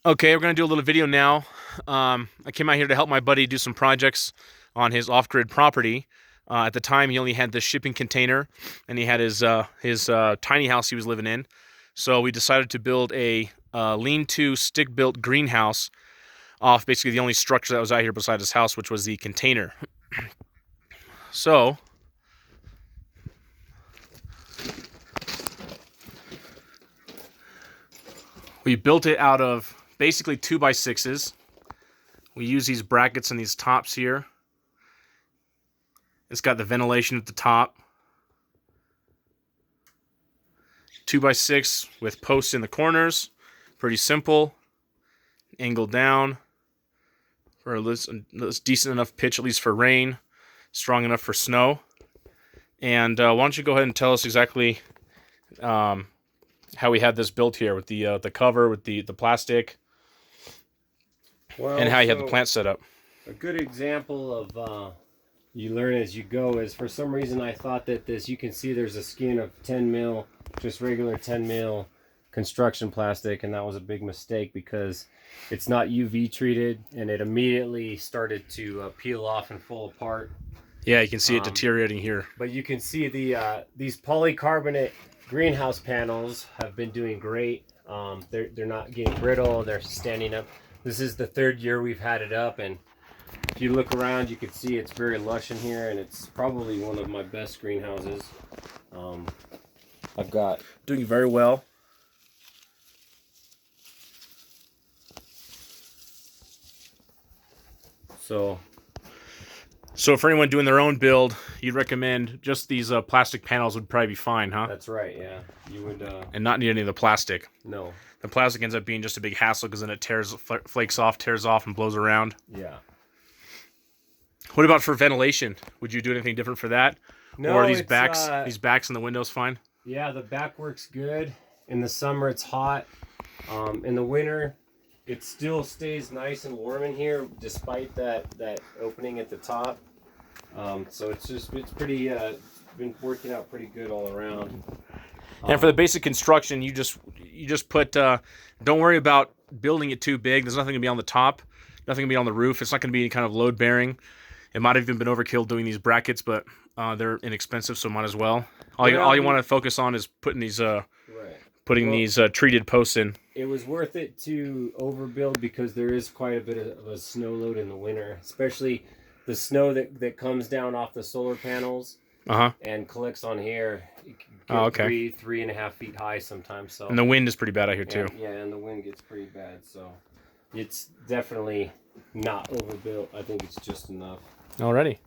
Okay, we're gonna do a little video now. I came out here to help my buddy do some projects on his off-grid property. At the time, he only had this shipping container, and he had his tiny house he was living in. So we decided to build a lean-to stick-built greenhouse off basically the only structure that was out here beside his house, which was the container. So we built it out of basically 2x6s. We use these brackets and these tops here. It's got the ventilation at the top. 2x6 with posts in the corners. Pretty simple. Angled down for a decent enough pitch, at least for rain. Strong enough for snow. And why don't you go ahead and tell us exactly how we had this built here with the cover, with the plastic, and how you had the plant set up. A good example of you learn as you go is, for some reason I thought that this, you can see there's a skin of 10 mil, just regular 10 mil construction plastic, and that was a big mistake because it's not UV treated, and it immediately started to peel off and fall apart. Yeah, you can see it deteriorating here. But you can see these polycarbonate greenhouse panels have been doing great. They're not getting brittle, they're standing up. This is the third year we've had it up, and if you look around, you can see it's very lush in here, and it's probably one of my best greenhouses. I've got doing very well. So for anyone doing their own build, you'd recommend just these plastic panels would probably be fine, huh? That's right, yeah. You would and not need any of the plastic. No. The plastic ends up being just a big hassle because then it flakes off, tears off, and blows around. Yeah. What about for ventilation? Would you do anything different for that? No, or are these backs in the windows fine? Yeah, the back works good. In the summer, it's hot. In the winter, it still stays nice and warm in here, despite that opening at the top. So it's pretty been working out pretty good all around. And for the basic construction, you just put. Don't worry about building it too big. There's nothing gonna be on the top, nothing gonna be on the roof. It's not gonna be any kind of load bearing. It might have even been overkill doing these brackets, but they're inexpensive, so might as well. All you want to focus on is putting these these treated posts in. It was worth it to overbuild because there is quite a bit of a snow load in the winter, especially the snow that comes down off the solar panels and collects on here. It can get 3.5 feet high sometimes. So, and the wind is pretty bad out here too. Yeah, and the wind gets pretty bad. So it's definitely not overbuilt. I think it's just enough. Alrighty.